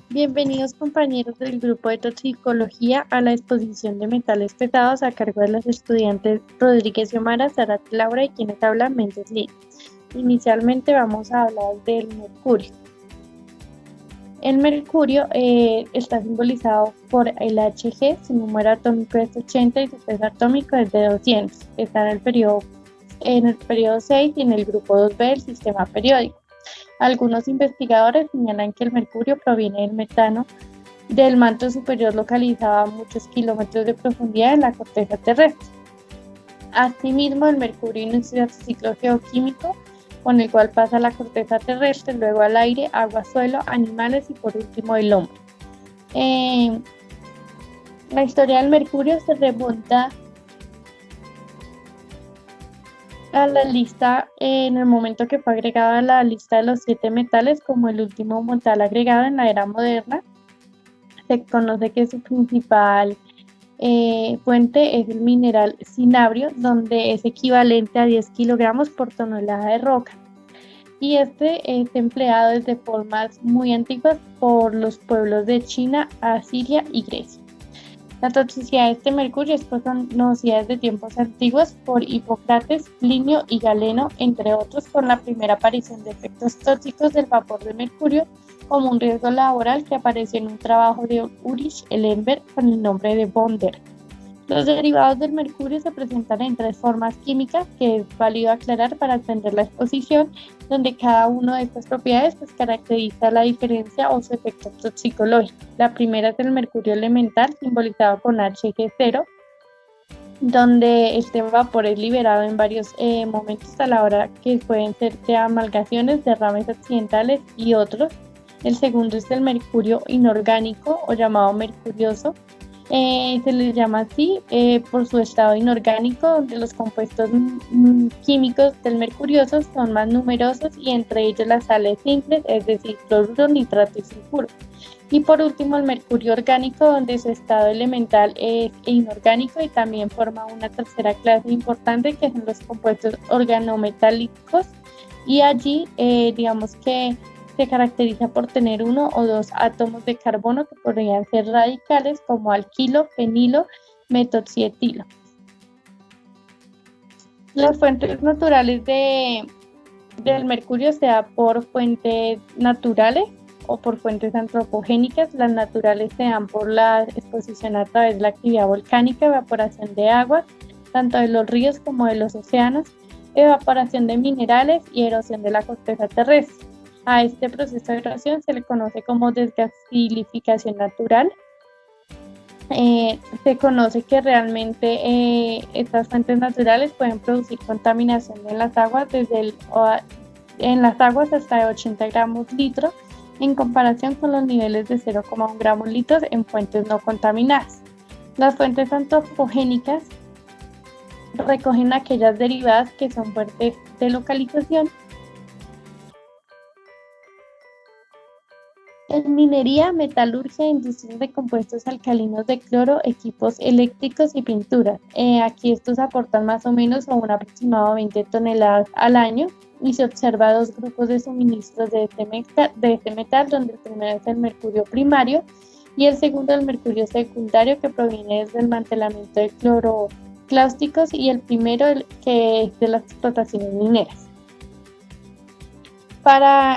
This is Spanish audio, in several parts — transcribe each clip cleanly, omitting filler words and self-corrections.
Bienvenidos compañeros del grupo de toxicología a la exposición de metales pesados a cargo de los estudiantes Rodríguez Xiomara, Zárate Laura y quienes hablan Méndez Lina. Inicialmente vamos a hablar del mercurio. El mercurio está simbolizado por el Hg, su número atómico es 80 y su peso atómico es de 200. Está en el periodo 6 y en el grupo 2b del sistema periódico. Algunos investigadores señalan que el mercurio proviene del metano del manto superior localizado a muchos kilómetros de profundidad en la corteza terrestre. Asimismo, el mercurio inicia su ciclo geoquímico con el cual pasa la corteza terrestre, luego al aire, agua, suelo, animales y por último el hombre. La historia del mercurio se remonta a la lista en el momento que fue agregado a la lista de los 7 metales como el último metal agregado en la era moderna. Se conoce que su principal fuente es el mineral cinabrio, donde es equivalente a 10 kilogramos por tonelada de roca. Y este es empleado desde formas muy antiguas por los pueblos de China, Asiria y Grecia. La toxicidad de este mercurio es conocida desde tiempos antiguos por Hipócrates, Plinio y Galeno, entre otros, con la primera aparición de efectos tóxicos del vapor de mercurio como un riesgo laboral que apareció en un trabajo de Ulrich Ellenberg con el nombre de Bonder. Los derivados del mercurio se presentan en 3 formas químicas que es válido aclarar para entender la exposición, donde cada una de estas propiedades caracteriza la diferencia o su efecto toxicológico. La primera es el mercurio elemental, simbolizado con Hg0, donde este vapor es liberado en varios momentos a la hora que pueden ser de amalgaciones, derrames accidentales y otros. El segundo es el mercurio inorgánico o llamado mercurioso. Se les llama así por su estado inorgánico, donde los compuestos químicos del mercurioso son más numerosos y entre ellos las sales simples, es decir, cloruro, nitrato y sulfuro. Y por último el mercurio orgánico, donde su estado elemental es inorgánico y también forma una tercera clase importante que son los compuestos organometálicos, y allí digamos que se caracteriza por tener 1 o 2 átomos de carbono que podrían ser radicales como alquilo, fenilo, metoxietilo. Las fuentes naturales del mercurio, sea por fuentes naturales o por fuentes antropogénicas. Las naturales se dan por la exposición a través de la actividad volcánica, evaporación de agua, tanto de los ríos como de los océanos, evaporación de minerales y erosión de la corteza terrestre. A este proceso de erosión se le conoce como desgasilificación natural. Se conoce que realmente estas fuentes naturales pueden producir contaminación en las aguas, en las aguas hasta de 80 gramos litro, en comparación con los niveles de 0,1 gramos litros en fuentes no contaminadas. Las fuentes antropogénicas recogen aquellas derivadas que son fuertes de localización. En minería, metalurgia e industria de compuestos alcalinos de cloro, equipos eléctricos y pinturas. Aquí estos aportan más o menos a un aproximado 20 toneladas al año y se observa 2 grupos de suministros de este metal, donde el primero es el mercurio primario y el segundo el mercurio secundario, que proviene del desmantelamiento de cloroclásticos, y el primero que es de las explotaciones mineras.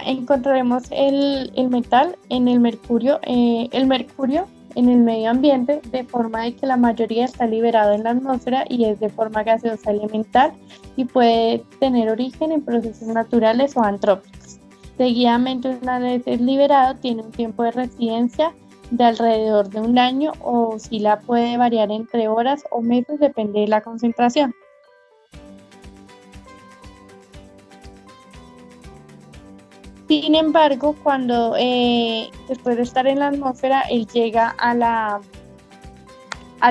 Encontraremos el metal en el mercurio en el medio ambiente, de forma de que la mayoría está liberado en la atmósfera y es de forma gaseosa elemental y puede tener origen en procesos naturales o antrópicos. Seguidamente, una vez es liberado, tiene un tiempo de residencia de alrededor de 1 año o puede variar entre horas o meses, depende de la concentración. Sin embargo, cuando después de estar en la atmósfera, él llega al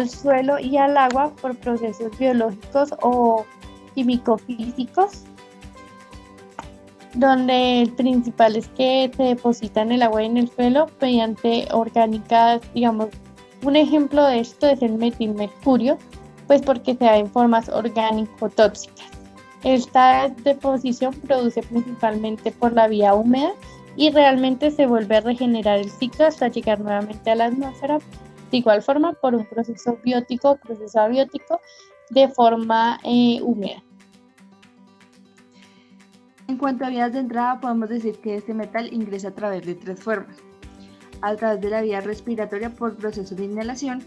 suelo y al agua por procesos biológicos o químico-físicos, donde el principal es que se deposita en el agua y en el suelo mediante orgánicas, digamos, un ejemplo de esto es el metilmercurio, pues porque se da en formas orgánico-tóxicas. Esta deposición produce principalmente por la vía húmeda y realmente se vuelve a regenerar el ciclo hasta llegar nuevamente a la atmósfera, de igual forma por un proceso abiótico de forma húmeda. En cuanto a vías de entrada, podemos decir que este metal ingresa a través de 3 formas: a través de la vía respiratoria por procesos de inhalación,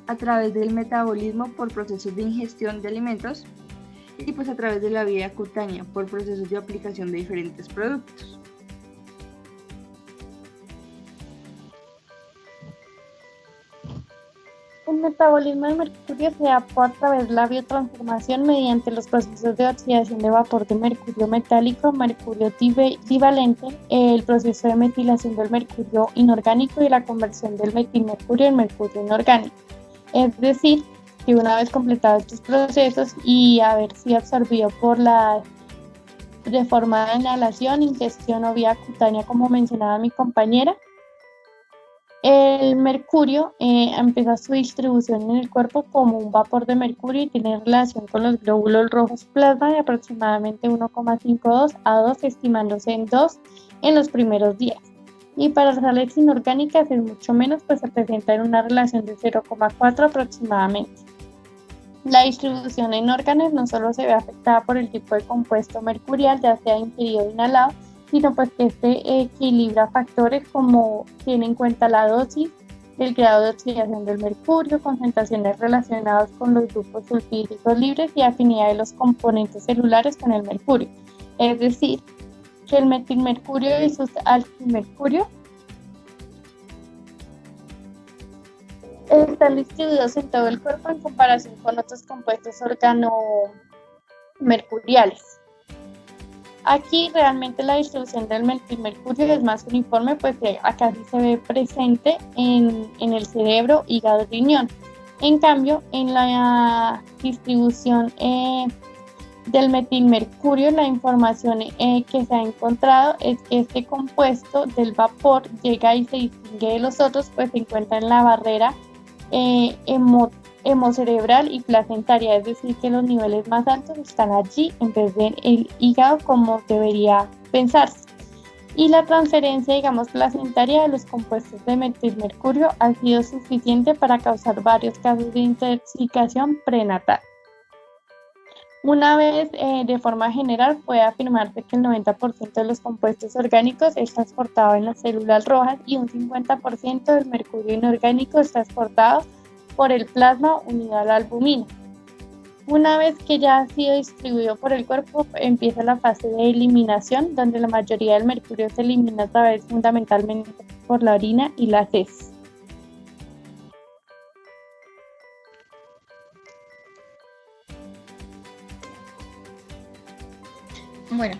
a través del metabolismo por procesos de ingestión de alimentos y pues a través de la vía cutánea por procesos de aplicación de diferentes productos. El metabolismo del mercurio se da a través de la biotransformación mediante los procesos de oxidación de vapor de mercurio metálico a mercurio divalente, el proceso de metilación del mercurio inorgánico y la conversión del metilmercurio en mercurio inorgánico. Es decir, que una vez completados estos procesos y haber sido absorbido de forma de inhalación, ingestión o vía cutánea, como mencionaba mi compañera, el mercurio empieza su distribución en el cuerpo como un vapor de mercurio y tiene relación con los glóbulos rojos plasma de aproximadamente 1,52 a 2, estimándose en 2 en los primeros días. Y para las sales inorgánicas es mucho menos, pues se presenta en una relación de 0,4 aproximadamente. La distribución en órganos no solo se ve afectada por el tipo de compuesto mercurial, ya sea ingerido o inhalado, sino pues que este equilibra factores como tiene en cuenta la dosis, el grado de oxidación del mercurio, concentraciones relacionadas con los grupos sulfídricos libres y afinidad de los componentes celulares con el mercurio. Es decir, que el metilmercurio y sus alquilmercurio están distribuidos en todo el cuerpo en comparación con otros compuestos organomercuriales. Aquí realmente la distribución del metilmercurio es más uniforme, pues acá sí se ve presente en el cerebro, hígado y riñón. En cambio, en la distribución del metilmercurio, la información que se ha encontrado es que este compuesto del vapor llega y se distingue de los otros, pues se encuentra en la barrera hemocerebral y placentaria, es decir, que los niveles más altos están allí en vez de el hígado como debería pensarse. Y la transferencia, digamos, placentaria de los compuestos de metilmercurio ha sido suficiente para causar varios casos de intoxicación prenatal. Una vez, de forma general, puede afirmarse que el 90% de los compuestos orgánicos es transportado en las células rojas y un 50% del mercurio inorgánico es transportado por el plasma unido a la albumina. Una vez que ya ha sido distribuido por el cuerpo, empieza la fase de eliminación, donde la mayoría del mercurio se elimina a través fundamentalmente por la orina y las heces. Bueno,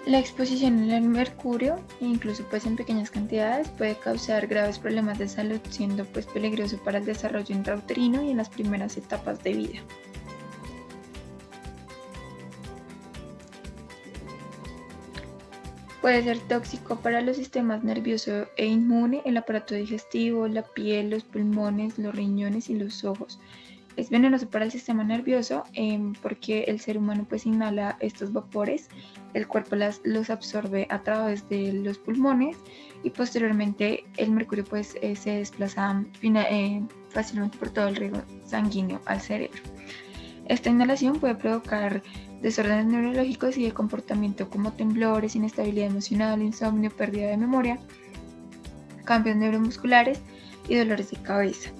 la exposición al mercurio, incluso pues en pequeñas cantidades, puede causar graves problemas de salud, siendo pues peligroso para el desarrollo intrauterino y en las primeras etapas de vida. Puede ser tóxico para los sistemas nervioso e inmune, el aparato digestivo, la piel, los pulmones, los riñones y los ojos. Es venenoso para el sistema nervioso porque el ser humano pues inhala estos vapores, el cuerpo los absorbe a través de los pulmones y posteriormente el mercurio pues se desplaza fácilmente por todo el riego sanguíneo al cerebro. Esta inhalación puede provocar desórdenes neurológicos y de comportamiento como temblores, inestabilidad emocional, insomnio, pérdida de memoria, cambios neuromusculares y dolores de cabeza.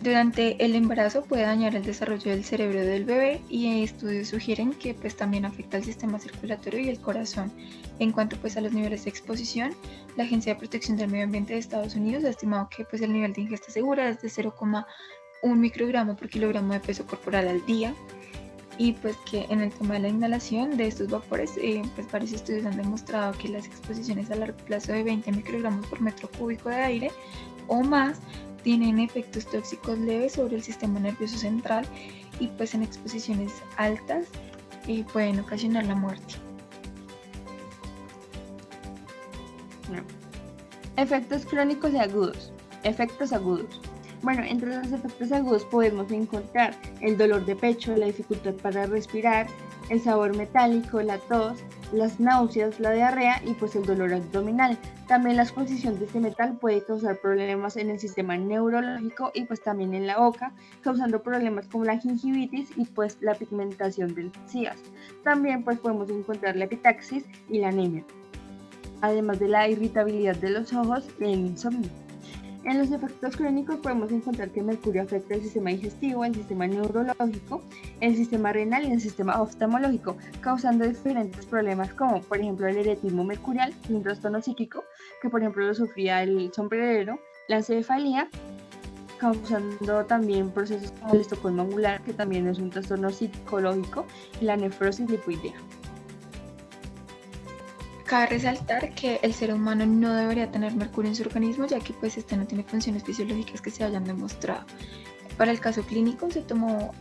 Durante el embarazo puede dañar el desarrollo del cerebro del bebé y estudios sugieren que pues también afecta al sistema circulatorio y el corazón. En cuanto pues a los niveles de exposición, la Agencia de Protección del Medio Ambiente de Estados Unidos ha estimado que pues el nivel de ingesta segura es de 0,1 microgramo por kilogramo de peso corporal al día, y pues que en el tema de la inhalación de estos vapores, pues varios estudios han demostrado que las exposiciones a largo plazo de 20 microgramos por metro cúbico de aire o más tienen efectos tóxicos leves sobre el sistema nervioso central y pues en exposiciones altas pueden ocasionar la muerte. Efectos crónicos y agudos. Efectos agudos. Bueno, entre los efectos agudos podemos encontrar el dolor de pecho, la dificultad para respirar, el sabor metálico, la tos, las náuseas, la diarrea y pues el dolor abdominal. También la exposición de este metal puede causar problemas en el sistema neurológico y pues también en la boca, causando problemas como la gingivitis y pues la pigmentación del encías. También pues podemos encontrar la epitaxis y la anemia, además de la irritabilidad de los ojos y el insomnio. En los efectos crónicos podemos encontrar que el mercurio afecta el sistema digestivo, el sistema neurológico, el sistema renal y el sistema oftalmológico, causando diferentes problemas como por ejemplo el eretismo mercurial, que es un trastorno psíquico, que por ejemplo lo sufría el sombrerero, la encefalía, causando también procesos como el estocolmo angular, que también es un trastorno psicológico, y la nefrosis lipoidea. Cabe resaltar que el ser humano no debería tener mercurio en su organismo, ya que pues este no tiene funciones fisiológicas que se hayan demostrado. Para el caso clínico se tomó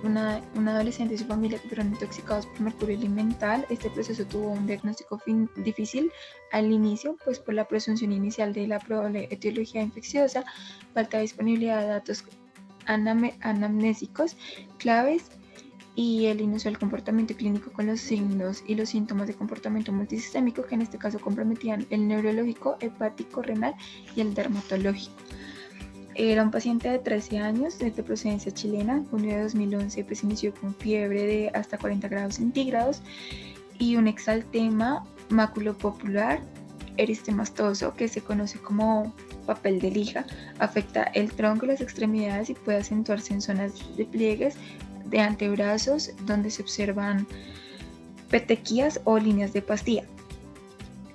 una adolescente y su familia que fueron intoxicados por mercurio elemental. Este proceso tuvo un diagnóstico difícil al inicio, pues por la presunción inicial de la probable etiología infecciosa, falta de disponibilidad de datos anamnésicos claves y el inusual comportamiento clínico con los signos y los síntomas de comportamiento multisistémico, que en este caso comprometían el neurológico, hepático, renal y el dermatológico. Era un paciente de 13 años, de procedencia chilena. En junio de 2011 pues inició con fiebre de hasta 40 grados centígrados y un exaltema maculopapular eristematoso, que se conoce como papel de lija. Afecta el tronco y las extremidades y puede acentuarse en zonas de pliegues de antebrazos donde se observan petequías o líneas de pastilla.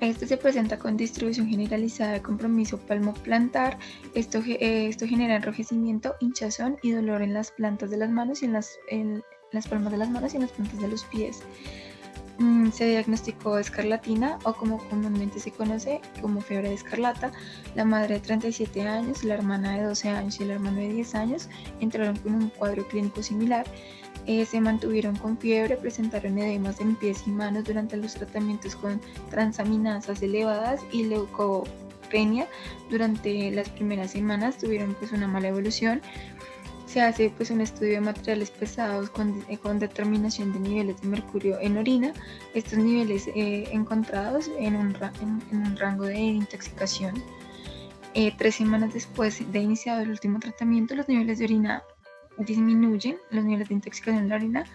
Este se presenta con distribución generalizada de compromiso palmoplantar. Esto genera enrojecimiento, hinchazón y dolor en las plantas de las manos y en las palmas de las manos y en las plantas de los pies. Se diagnosticó escarlatina, o como comúnmente se conoce como fiebre de escarlata. La madre de 37 años, la hermana de 12 años y el hermano de 10 años entraron con un cuadro clínico similar. Se mantuvieron con fiebre, presentaron edemas en pies y manos durante los tratamientos con transaminasas elevadas y leucopenia. Durante las primeras semanas tuvieron pues una mala evolución. Se hace pues un estudio de materiales pesados con determinación de niveles de mercurio en orina. Estos niveles encontrados en un rango de intoxicación. 3 semanas después de iniciado el último tratamiento, los niveles de orina disminuyen, los niveles de intoxicación en la orina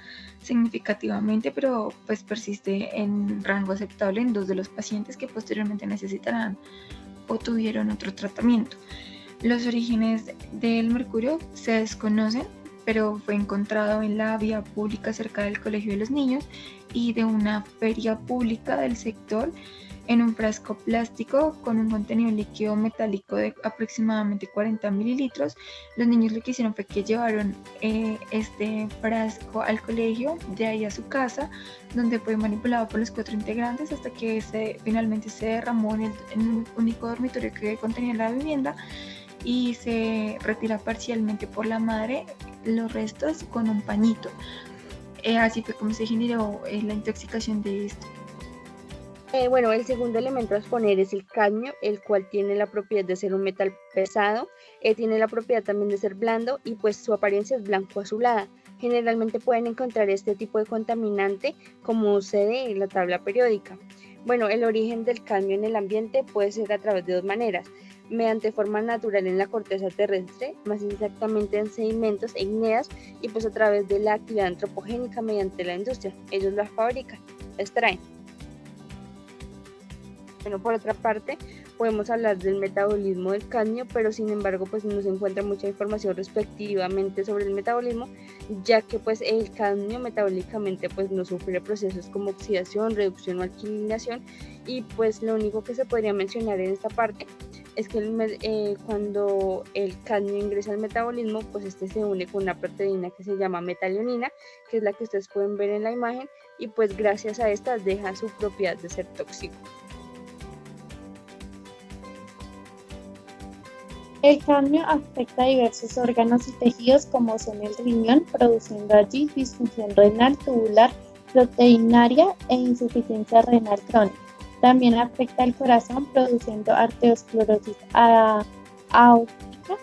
significativamente, pero pues persiste en rango aceptable en 2 de los pacientes que posteriormente necesitarán o tuvieron otro tratamiento. Los orígenes del mercurio se desconocen, pero fue encontrado en la vía pública cerca del Colegio de los Niños y de una feria pública del sector, en un frasco plástico con un contenido líquido metálico de aproximadamente 40 mililitros. Los niños lo que hicieron fue que llevaron este frasco al colegio, de ahí a su casa, donde fue manipulado por los 4 integrantes hasta que finalmente se derramó en un único dormitorio que contenía la vivienda, y se retira parcialmente por la madre los restos con un pañito. Así fue como se generó la intoxicación de esto. Bueno, el segundo elemento a exponer es el cadmio, el cual tiene la propiedad de ser un metal pesado, tiene la propiedad también de ser blando y pues su apariencia es blanco-azulada. Generalmente pueden encontrar este tipo de contaminante como sucede en la tabla periódica. Bueno, el origen del cadmio en el ambiente puede ser a través de 2 maneras: mediante forma natural en la corteza terrestre, más exactamente en sedimentos e ígneas, y pues a través de la actividad antropogénica mediante la industria. Ellos las fabrican, extraen. Bueno, por otra parte, podemos hablar del metabolismo del cadmio, pero sin embargo pues no se encuentra mucha información respectivamente sobre el metabolismo, ya que pues el cadmio metabólicamente pues no sufre procesos como oxidación, reducción o alquilación, y pues lo único que se podría mencionar en esta parte es que cuando el cadmio ingresa al metabolismo, pues este se une con una proteína que se llama metalionina, que es la que ustedes pueden ver en la imagen, y pues gracias a esta deja su propiedad de ser tóxico. El cadmio afecta a diversos órganos y tejidos como son el riñón, produciendo allí disfunción renal tubular, proteinaria e insuficiencia renal crónica. También afecta al corazón, produciendo arteriosclerosis aórtica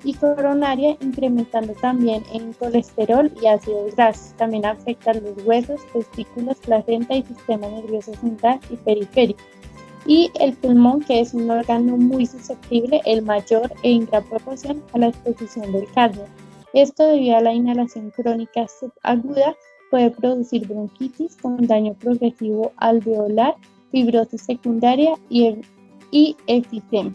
y coronaria, incrementando también en colesterol y ácidos grasos. También afecta los huesos, testículos, placenta y sistema nervioso central y periférico. Y el pulmón, que es un órgano muy susceptible, el mayor en gran proporción a la exposición del cadmio. Esto, debido a la inhalación crónica subaguda, puede producir bronquitis con daño progresivo alveolar, fibrosis secundaria y efisema.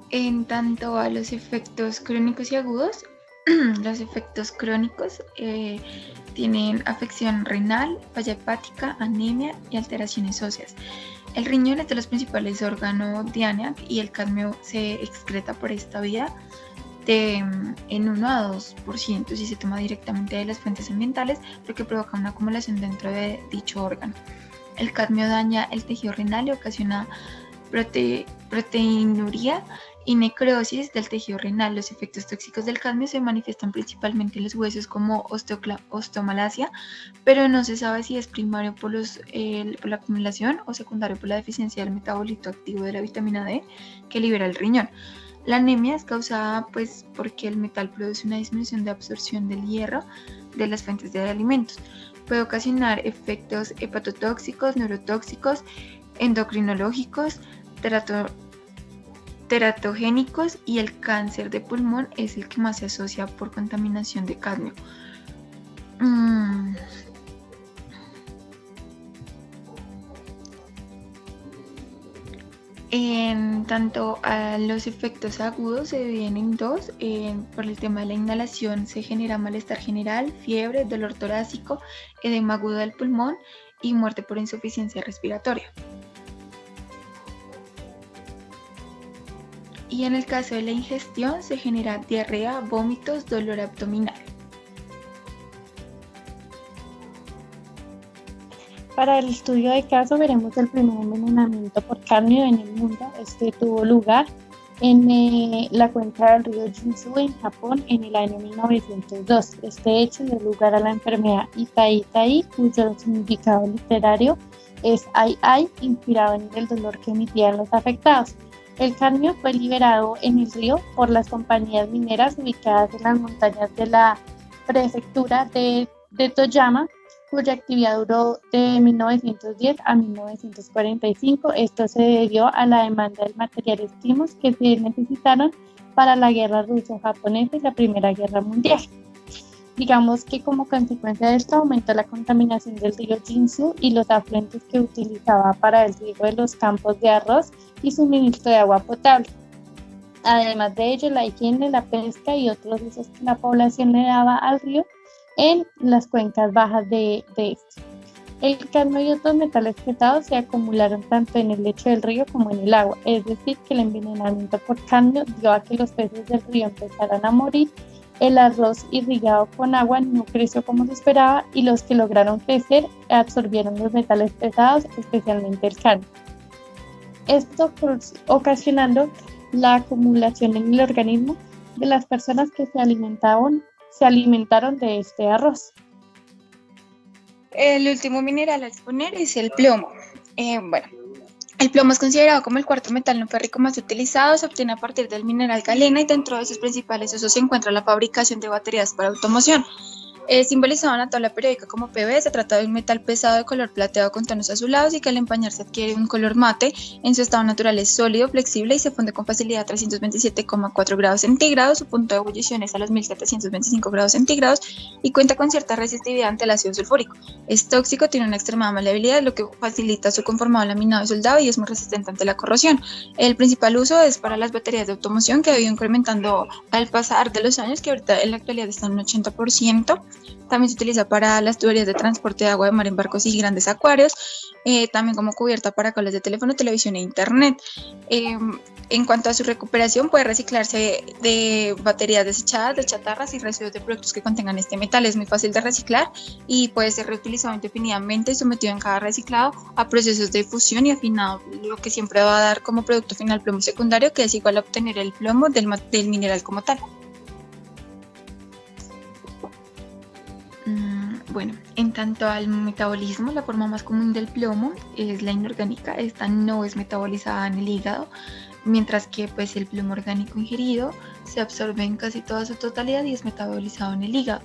En tanto a los efectos crónicos y agudos, los efectos crónicos tienen afección renal, falla hepática, anemia y alteraciones óseas. El riñón es de los principales órganos de ANEAC y el cadmio se excreta por esta vía en 1 a 2% si se toma directamente de las fuentes ambientales, lo que provoca una acumulación dentro de dicho órgano. El cadmio daña el tejido renal y ocasiona proteinuria y necrosis del tejido renal. Los efectos tóxicos del cadmio se manifiestan principalmente en los huesos como osteomalacia, pero no se sabe si es primario por la acumulación o secundario por la deficiencia del metabolito activo de la vitamina D que libera el riñón. La anemia es causada porque el metal produce una disminución de absorción del hierro de las fuentes de alimentos. Puede ocasionar efectos hepatotóxicos, neurotóxicos, endocrinológicos, teratogénicos, y el cáncer de pulmón es el que más se asocia por contaminación de cadmio. En tanto a los efectos agudos se dividen en dos. Por el tema de la inhalación se genera malestar general, fiebre, dolor torácico, edema agudo del pulmón y muerte por insuficiencia respiratoria. Y en el caso de la ingestión se genera diarrea, vómitos, dolor abdominal. Para el estudio de caso veremos el primer envenenamiento por cadmio en el mundo. Este tuvo lugar en la cuenca del río Jinzu en Japón en el año 1902. Este hecho dio lugar a la enfermedad Itai, cuyo significado literario es ai, inspirado en el dolor que emitían los afectados. El cadmio fue liberado en el río por las compañías mineras ubicadas en las montañas de la prefectura de Toyama, cuya actividad duró de 1910 a 1945. Esto se debió a la demanda de materiales primos que se necesitaron para la guerra ruso-japonesa y la Primera Guerra Mundial. Digamos que como consecuencia de esto aumentó la contaminación del río Jinzu y los afluentes que utilizaba para el riego de los campos de arroz y suministro de agua potable. Además de ello, la higiene, la pesca y otros usos que la población le daba al río en las cuencas bajas de este. El cadmio y otros metales pesados se acumularon tanto en el lecho del río como en el agua, es decir, que el envenenamiento por cadmio dio a que los peces del río empezaran a morir. El arroz irrigado con agua no creció como se esperaba y los que lograron crecer absorbieron los metales pesados, especialmente el cadmio. Esto ocasionando la acumulación en el organismo de las personas que se alimentaron de este arroz. El último mineral a exponer es el plomo. El plomo es considerado como el cuarto metal no férrico más utilizado. Se obtiene a partir del mineral galena y dentro de sus principales usos se encuentra la fabricación de baterías para automoción. Simbolizado en la tabla periódica como Pb, se trata de un metal pesado de color plateado con tonos azulados y que al empañarse adquiere un color mate. En su estado natural es sólido, flexible y se funde con facilidad a 327,4 grados centígrados. Su punto de ebullición es a los 1725 grados centígrados y cuenta con cierta resistividad ante el ácido sulfúrico. Es tóxico, tiene una extremada maleabilidad, lo que facilita su conformado laminado y soldado y es muy resistente ante la corrosión. El principal uso es para las baterías de automoción, que ha ido incrementando al pasar de los años, que ahorita en la actualidad están en un 80%. También se utiliza para las tuberías de transporte de agua de mar en barcos y grandes acuarios, también como cubierta para cables de teléfono, televisión e internet. En cuanto a su recuperación, puede reciclarse de baterías desechadas, de chatarras y residuos de productos que contengan este metal. Es muy fácil de reciclar y puede ser reutilizado indefinidamente y sometido en cada reciclado a procesos de fusión y afinado, lo que siempre va a dar como producto final plomo secundario, que es igual a obtener el plomo del mineral como tal. Bueno, en tanto al metabolismo, la forma más común del plomo es la inorgánica. Esta no es metabolizada en el hígado, mientras que pues el plomo orgánico ingerido se absorbe en casi toda su totalidad y es metabolizado en el hígado.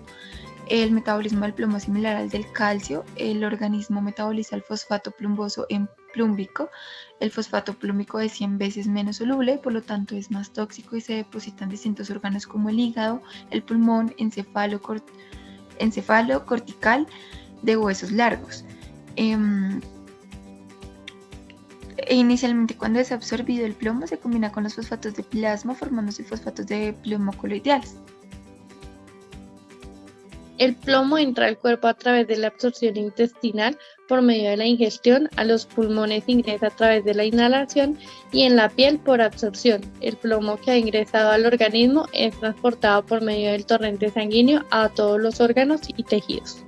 El metabolismo del plomo es similar al del calcio. El organismo metaboliza el fosfato plumboso en plúmbico. El fosfato plúmbico es 100 veces menos soluble, por lo tanto es más tóxico y se deposita en distintos órganos como el hígado, el pulmón, encéfalo cortical de huesos largos. Inicialmente, cuando es absorbido el plomo, se combina con los fosfatos de plasma formándose fosfatos de plomo coloidales. El plomo entra al cuerpo a través de la absorción intestinal por medio de la ingestión, a los pulmones ingresa a través de la inhalación y en la piel por absorción. El plomo que ha ingresado al organismo es transportado por medio del torrente sanguíneo a todos los órganos y tejidos.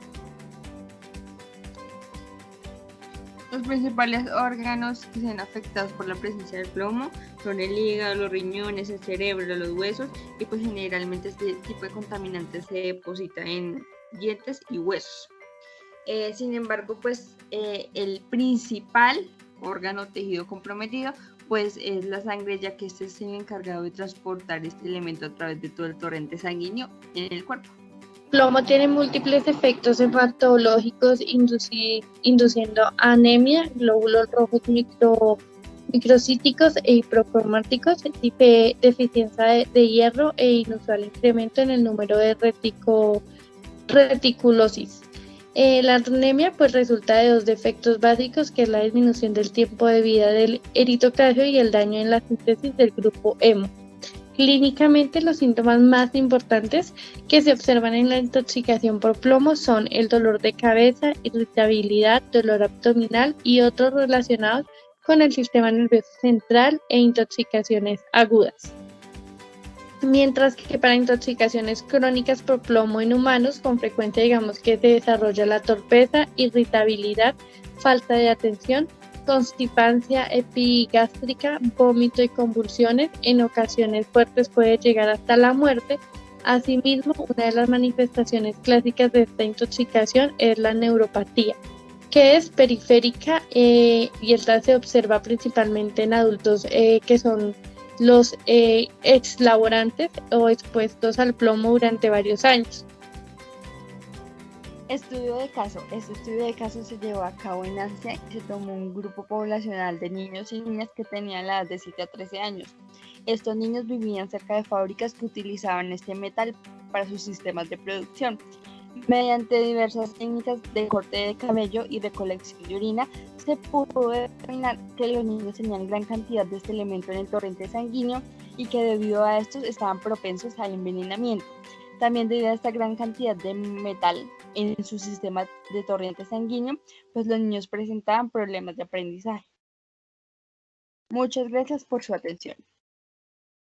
Los principales órganos que se ven afectados por la presencia del plomo son el hígado, los riñones, el cerebro, los huesos y pues generalmente este tipo de contaminantes se deposita en dientes y huesos. Sin embargo, pues el principal órgano tejido comprometido pues es la sangre, ya que este es el encargado de transportar este elemento a través de todo el torrente sanguíneo en el cuerpo. El plomo tiene múltiples efectos hematológicos, induciendo anemia, glóbulos rojos microcíticos e hipercromáticos, deficiencia de hierro e inusual incremento en el número de reticulosis. La anemia pues resulta de dos defectos básicos, que es la disminución del tiempo de vida del eritroclasio y el daño en la síntesis del grupo hemo. Clínicamente, los síntomas más importantes que se observan en la intoxicación por plomo son el dolor de cabeza, irritabilidad, dolor abdominal y otros relacionados con el sistema nervioso central e intoxicaciones agudas. Mientras que para intoxicaciones crónicas por plomo en humanos, con frecuencia digamos que se desarrolla la torpeza, irritabilidad, falta de atención, constipancia epigástrica, vómito y convulsiones. En ocasiones fuertes puede llegar hasta la muerte. Asimismo, una de las manifestaciones clásicas de esta intoxicación es la neuropatía, que es periférica y esta se observa principalmente en adultos que son los exlaborantes o expuestos al plomo durante varios años. Estudio de caso. Este estudio de caso se llevó a cabo en Asia y se tomó un grupo poblacional de niños y niñas que tenían la edad de 7 a 13 años. Estos niños vivían cerca de fábricas que utilizaban este metal para sus sistemas de producción. Mediante diversas técnicas de corte de cabello y recolección de orina, se pudo determinar que los niños tenían gran cantidad de este elemento en el torrente sanguíneo y que debido a esto estaban propensos al envenenamiento. También debido a esta gran cantidad de metal en su sistema de torrente sanguíneo, pues los niños presentaban problemas de aprendizaje. Muchas gracias por su atención.